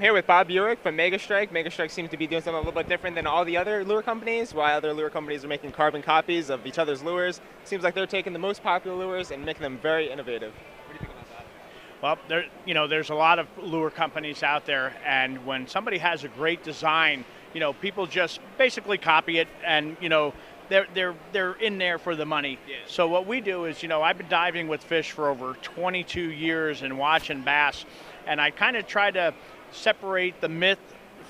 here with Bob Uhrig from MegaStrike. MegaStrike seems to be doing something a little bit different than all the other lure companies. While other lure companies are making carbon copies of each other's lures, seems like they're taking the most popular lures and making them very innovative. What do you think about that? Well, there's a lot of lure companies out there, and when somebody has a great design, people just basically copy it, and they're in there for the money. Yeah. So what we do is, I've been diving with fish for over 22 years and watching bass, and I kind of try to separate the myth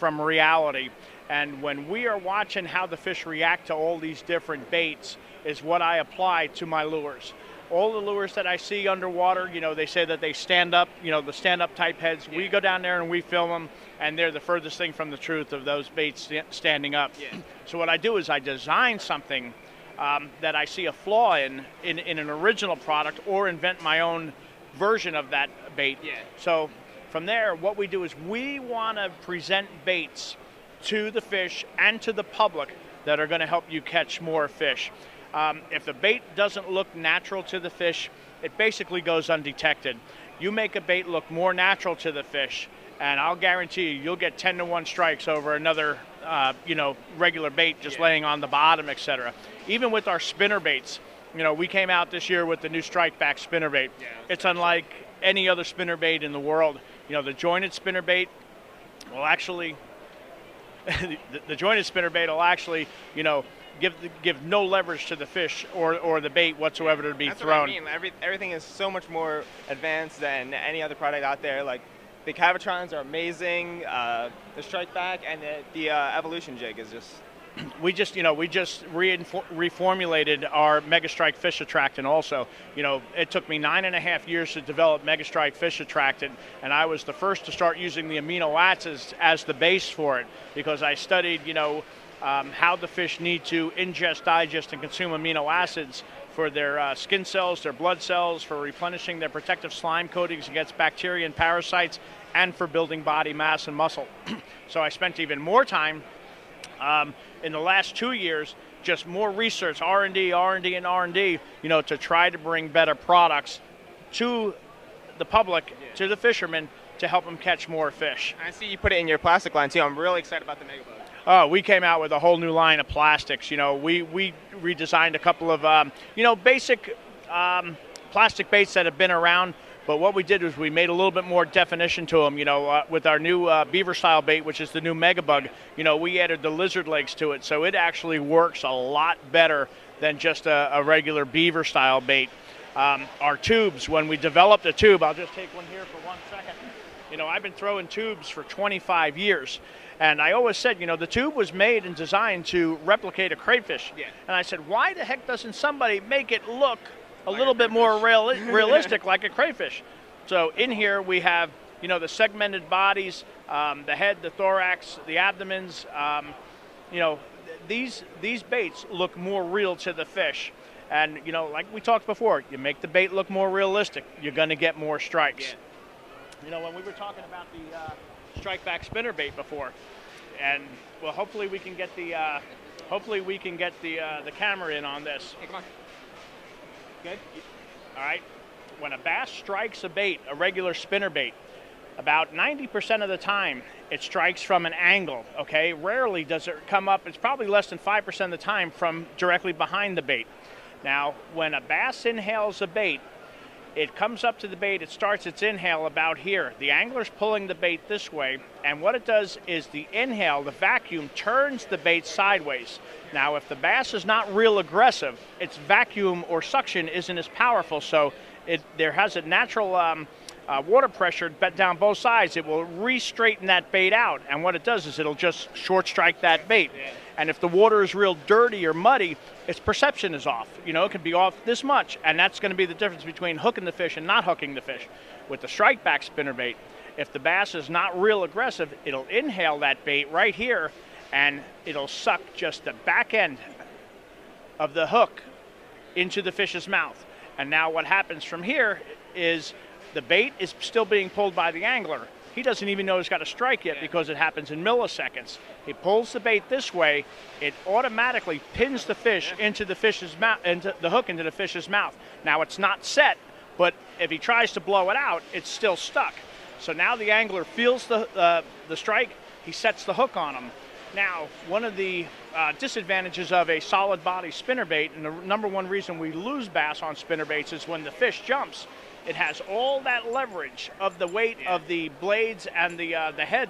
from reality. And when we are watching how the fish react to all these different baits is what I apply to my lures. All the lures that I see underwater, they say that they stand up, the stand-up type heads. Yeah. We go down there and we film them, and they're the furthest thing from the truth of those baits standing up. Yeah. So what I do is I design something that I see a flaw in an original product, or invent my own version of that bait. Yeah. So from there, what we do is we want to present baits to the fish and to the public that are going to help you catch more fish. If the bait doesn't look natural to the fish, it basically goes undetected. You make a bait look more natural to the fish, and I'll guarantee you'll get 10-to-1 strikes over another, regular bait just laying on the bottom, etc. Even with our spinner baits, we came out this year with the new strike back spinner bait. Yeah, it's unlike any other spinner bait in the world. The jointed spinner bait will actually, the jointed spinner bait will actually, give no leverage to the fish or the bait whatsoever to be That's thrown. What I mean. Everything is so much more advanced than any other product out there. Like the Cavitrons are amazing, the strike back, and the evolution jig is just. We just reformulated our MegaStrike fish attractant also. It took me 9.5 years to develop MegaStrike fish attractant, and I was the first to start using the amino acids as the base for it, because I studied, how the fish need to ingest, digest, and consume amino acids for their skin cells, their blood cells, for replenishing their protective slime coatings against bacteria and parasites, and for building body mass and muscle. So I spent even more time in the last 2 years, just more research, R&D, and R&D, to try to bring better products to the public, to the fishermen, to help them catch more fish. I see you put it in your plastic line too. I'm really excited about the Megabug. Oh, we came out with a whole new line of plastics. We redesigned a couple of, basic plastic baits that have been around. But what we did was we made a little bit more definition to them, with our new beaver-style bait, which is the new Megabug. We added the lizard legs to it, so it actually works a lot better than just a regular beaver-style bait. Our tubes, when we developed a tube, I'll just take one here for 1 second. I've been throwing tubes for 25 years. And I always said, the tube was made and designed to replicate a crayfish. Yeah. And I said, why the heck doesn't somebody make it look a little bit more realistic like a crayfish? So in here we have, the segmented bodies, the head, the thorax, the abdomens. These baits look more real to the fish. And, like we talked before, you make the bait look more realistic, you're going to get more strikes. Yeah. When we were talking about the strike back spinner bait before, and well, hopefully we can get the camera in on this. Hey, come on. Good. All right. When a bass strikes a bait, a regular spinner bait, about 90% of the time it strikes from an angle. Okay. Rarely does it come up. It's probably less than 5% of the time from directly behind the bait. Now, when a bass inhales a bait, it comes up to the bait, it starts its inhale about here. The angler's pulling the bait this way, and what it does is the inhale, the vacuum, turns the bait sideways. Now, if the bass is not real aggressive, its vacuum or suction isn't as powerful, so there has a natural water pressure down both sides. It will re-straighten that bait out, and what it does is it'll just short strike that bait. And if the water is real dirty or muddy, its perception is off. It can be off this much, and that's going to be the difference between hooking the fish and not hooking the fish. With the strike back spinner bait, if the bass is not real aggressive, it'll inhale that bait right here, and it'll suck just the back end of the hook into the fish's mouth. And now what happens from here is the bait is still being pulled by the angler. He doesn't even know he's got a strike yet because it happens in milliseconds. He pulls the bait this way, it automatically pins the fish into the fish's mouth, into the hook into the fish's mouth. Now it's not set, but if he tries to blow it out, it's still stuck. So now the angler feels the strike, he sets the hook on him. Now, one of the disadvantages of a solid body spinnerbait, and the number one reason we lose bass on spinnerbaits, is when the fish jumps, it has all that leverage of the weight of the blades and the head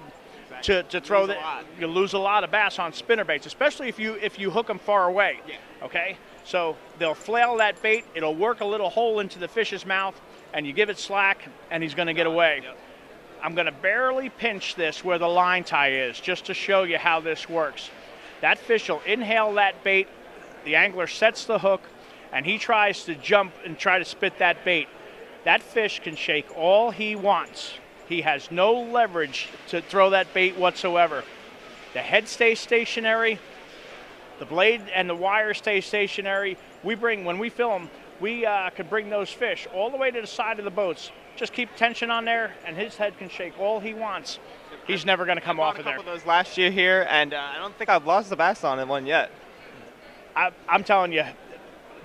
to throw that. You lose a lot of bass on spinnerbaits, especially if you hook them far away. Okay, so they'll flail that bait. It'll work a little hole into the fish's mouth, and you give it slack, and he's going to get away. I'm going to barely pinch this where the line tie is, just to show you how this works. That fish will inhale that bait. The angler sets the hook, and he tries to jump and try to spit that bait. That fish can shake all he wants. He has no leverage to throw that bait whatsoever. The head stays stationary. The blade and the wire stay stationary. When we film, we could bring those fish all the way to the side of the boats. Just keep tension on there, and his head can shake all he wants. He's never going to come off of there. I caught a couple of those last year here, and I don't think I've lost the bass on one yet. I'm telling you,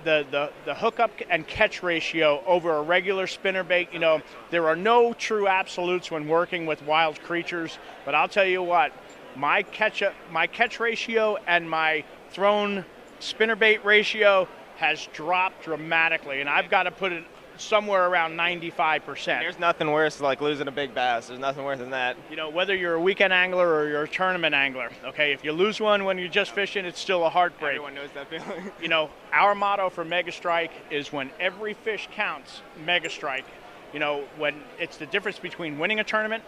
the hookup and catch ratio over a regular spinnerbait, you know, there are no true absolutes when working with wild creatures, but I'll tell you what, my catch ratio and my thrown spinnerbait ratio has dropped dramatically, and I've got to put it somewhere around 95%. There's nothing worse like losing a big bass. There's nothing worse than that. You know, whether you're a weekend angler or you're a tournament angler, okay, if you lose one when you're just fishing, it's still a heartbreak. Everyone knows that feeling. You know, our motto for MegaStrike is when every fish counts, MegaStrike. You know, when it's the difference between winning a tournament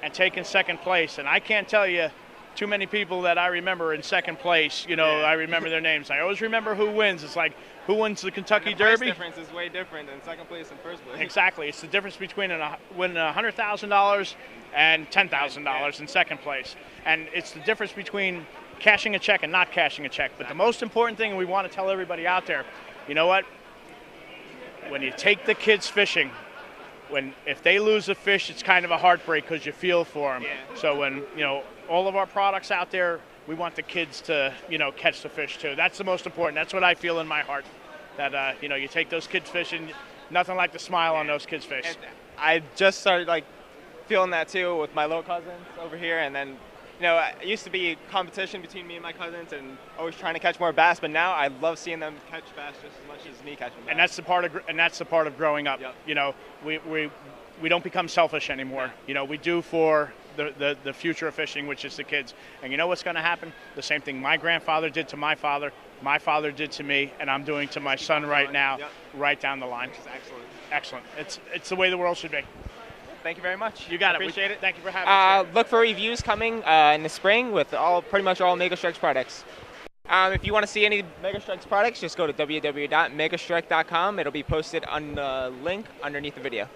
and taking second place. And I can't tell you too many people that I remember in second place. You know, I remember their names. I always remember who wins. It's like, who wins the Kentucky Derby? The difference is way different than second place and first place. Exactly. It's the difference between winning $100,000 and $10,000 in second place. And it's the difference between cashing a check and not cashing a check. But the most important thing we want to tell everybody out there, you know what? When you take the kids fishing, if they lose a fish, it's kind of a heartbreak because you feel for them. So when, you know, all of our products out there, we want the kids to, you know, catch the fish too. That's the most important. That's what I feel in my heart. That, you know, you take those kids fishing, nothing like the smile on those kids' face. And I just started, like, feeling that too with my little cousins over here. And then, you know, it used to be competition between me and my cousins and always trying to catch more bass. But now I love seeing them catch bass just as much as me catching bass. And that's the part of growing up. You know, we don't become selfish anymore. You know, we do for the future of fishing, which is the kids. And you know what's going to happen? The same thing my grandfather did to my father did to me, and I'm doing to my son right now, right down the line. Which is excellent. Excellent. It's the way the world should be. Thank you very much. You got Appreciate it. Thank you for having us. Look for reviews coming in the spring with pretty much all MegaStrike's products. If you want to see any MegaStrike's products, just go to www.megastrike.com. It'll be posted on the link underneath the video.